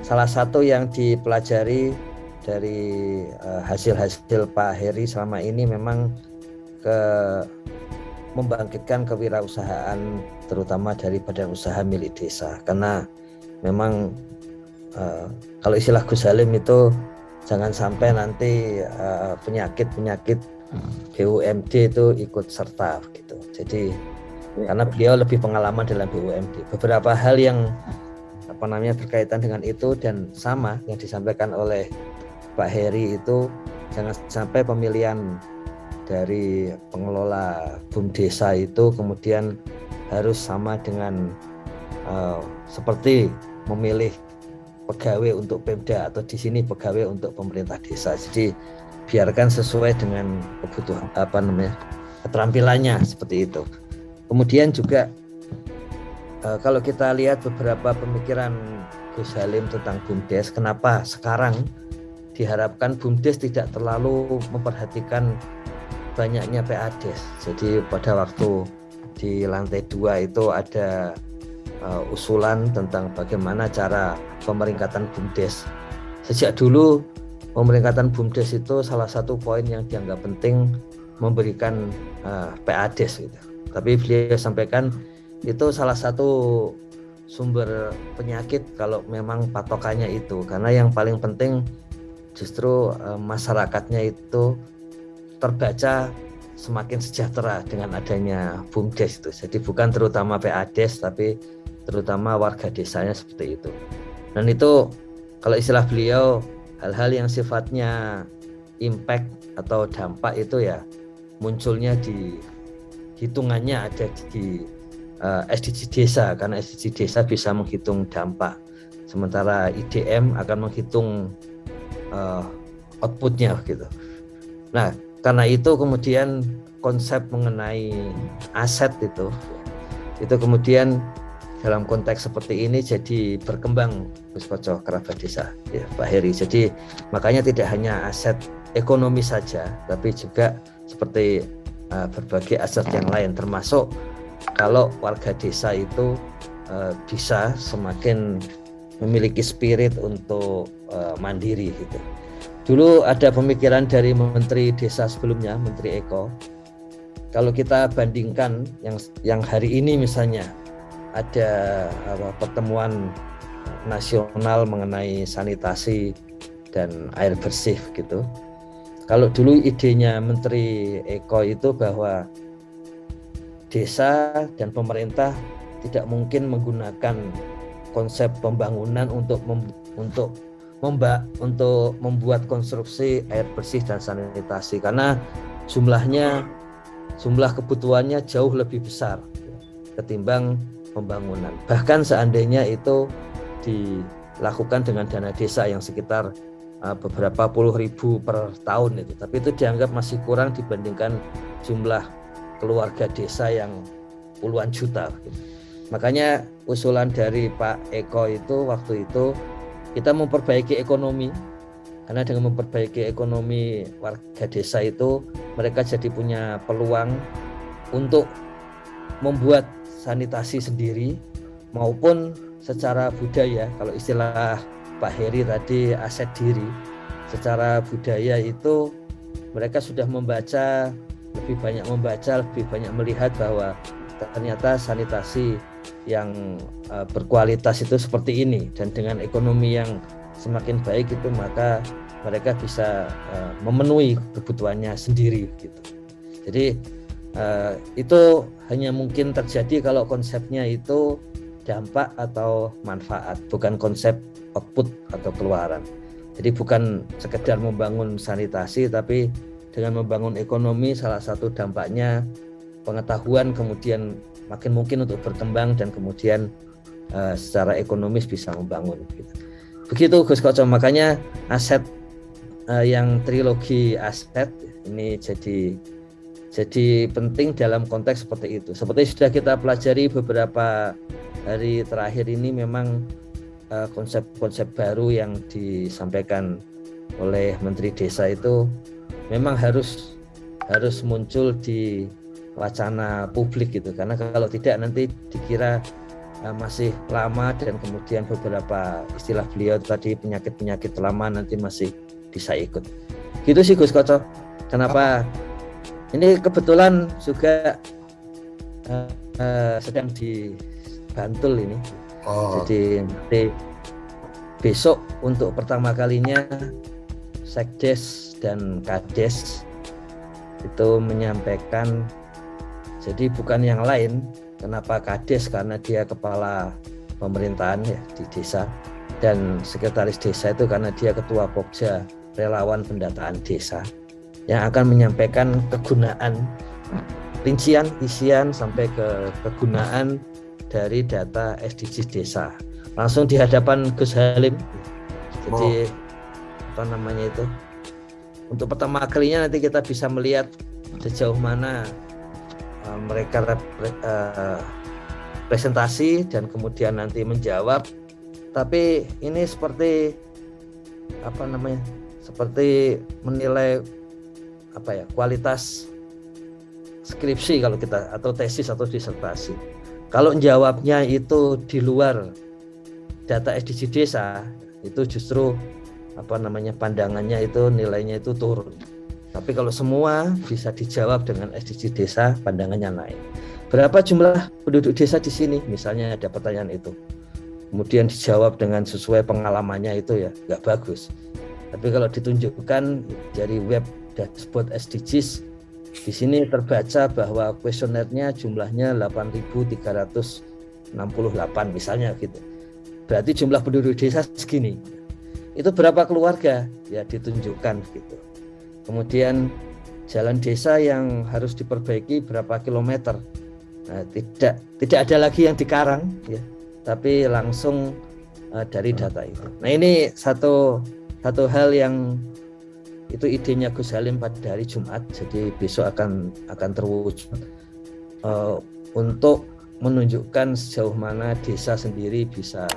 salah satu yang dipelajari dari hasil-hasil Pak Heri selama ini memang ke membangkitkan kewirausahaan terutama dari badan usaha milik desa, karena memang kalau istilah Gus Halim itu jangan sampai nanti penyakit-penyakit BUMD itu ikut serta gitu. Jadi karena beliau lebih pengalaman dalam BUMD, beberapa hal yang berkaitan dengan itu dan sama yang disampaikan oleh Pak Heri itu, jangan sampai pemilihan dari pengelola BUMDesa itu kemudian harus sama dengan seperti memilih pegawai untuk Pemda atau di sini pegawai untuk pemerintah desa. Jadi biarkan sesuai dengan kebutuhan keterampilannya seperti itu. Kemudian juga kalau kita lihat beberapa pemikiran Gus Halim tentang BUMDes, kenapa sekarang diharapkan BUMDes tidak terlalu memperhatikan banyaknya PADes. Jadi pada waktu di lantai 2 itu ada usulan tentang bagaimana cara pemeringkatan BUMDes. Sejak dulu pemeringkatan BUMDes itu salah satu poin yang dianggap penting memberikan PADes gitu. Tapi beliau sampaikan itu salah satu sumber penyakit kalau memang patokannya itu, karena yang paling penting justru masyarakatnya itu terbaca semakin sejahtera dengan adanya BUMDes itu. Jadi bukan terutama PADes tapi terutama warga desanya seperti itu. Dan itu kalau istilah beliau hal-hal yang sifatnya impact atau dampak itu ya munculnya di hitungannya ada di SDG desa, karena SDG desa bisa menghitung dampak, sementara IDM akan menghitung outputnya gitu. Nah, karena itu kemudian konsep mengenai aset itu kemudian dalam konteks seperti ini jadi berkembang, Gus Koco, kerabat desa ya Pak Heri. Jadi makanya tidak hanya aset ekonomi saja, tapi juga seperti berbagai aset yang lain, termasuk kalau warga desa itu bisa semakin memiliki spirit untuk mandiri gitu. Dulu ada pemikiran dari Menteri Desa sebelumnya, Menteri Eko. Kalau kita bandingkan yang hari ini misalnya ada pertemuan nasional mengenai sanitasi dan air bersih gitu. Kalau dulu idenya Menteri Eko itu bahwa desa dan pemerintah tidak mungkin menggunakan konsep pembangunan untuk membuat konstruksi air bersih dan sanitasi, karena jumlah kebutuhannya jauh lebih besar ketimbang pembangunan. Bahkan seandainya itu dilakukan dengan dana desa yang sekitar beberapa puluh ribu per tahun itu, tapi itu dianggap masih kurang dibandingkan jumlah keluarga desa yang puluhan juta. Makanya usulan dari Pak Eko itu waktu itu kita memperbaiki ekonomi, karena dengan memperbaiki ekonomi warga desa itu mereka jadi punya peluang untuk membuat sanitasi sendiri maupun secara budaya. Kalau istilah Pak Heri tadi aset diri, secara budaya itu mereka sudah lebih banyak melihat bahwa ternyata sanitasi yang berkualitas itu seperti ini, dan dengan ekonomi yang semakin baik itu maka mereka bisa memenuhi kebutuhannya sendiri gitu. Jadi itu hanya mungkin terjadi kalau konsepnya itu dampak atau manfaat, bukan konsep output atau keluaran. Jadi bukan sekedar membangun sanitasi, tapi dengan membangun ekonomi salah satu dampaknya pengetahuan kemudian makin mungkin untuk berkembang dan kemudian secara ekonomis bisa membangun gitu. Begitu Gus Koco, makanya aset yang trilogi aset ini jadi penting dalam konteks seperti itu. Seperti sudah kita pelajari beberapa hari terakhir ini, memang konsep-konsep baru yang disampaikan oleh Menteri Desa itu memang harus muncul di wacana publik gitu, karena kalau tidak nanti dikira masih lama, dan kemudian beberapa istilah beliau tadi penyakit-penyakit lama nanti masih bisa ikut. Gitu sih Gus Koco. Kenapa? Ini kebetulan juga sedang di Bantul ini. Jadi nanti besok untuk pertama kalinya Sekdes dan Kades itu menyampaikan, jadi bukan yang lain. Kenapa Kades? Karena dia kepala pemerintahan ya di desa, dan sekretaris desa itu karena dia ketua Pokja Relawan Pendataan Desa, yang akan menyampaikan kegunaan, rincian, isian sampai ke kegunaan dari data SDGs desa langsung di hadapan Gus Halim. Jadi apa namanya itu, untuk pertama kalinya nanti kita bisa melihat sejauh mana mereka presentasi dan kemudian nanti menjawab. Tapi ini seperti apa namanya, seperti menilai apa ya, kualitas skripsi kalau kita, atau tesis atau disertasi. Kalau jawabnya itu di luar data SDG desa, itu justru apa namanya, pandangannya itu nilainya itu turun. Tapi kalau semua bisa dijawab dengan SDG desa, pandangannya naik. Berapa jumlah penduduk desa di sini? Misalnya ada pertanyaan itu. Kemudian dijawab dengan sesuai pengalamannya, itu ya nggak bagus. Tapi kalau ditunjukkan dari web dashboard SDGs, di sini terbaca bahwa kuesionernya jumlahnya 8.368 misalnya gitu. Berarti jumlah penduduk desa segini. Itu berapa keluarga? Ya ditunjukkan gitu. Kemudian jalan desa yang harus diperbaiki berapa kilometer. Nah, tidak ada lagi yang dikarang ya, tapi langsung dari data itu. Nah, ini satu hal yang itu idenya Gus Halim pada hari Jumat. Jadi besok akan terwujud untuk menunjukkan sejauh mana desa sendiri bisa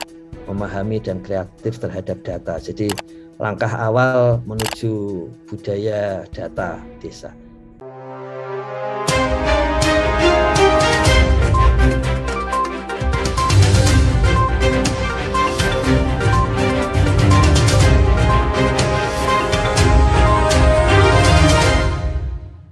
memahami dan kreatif terhadap data. Jadi langkah awal menuju budaya data desa.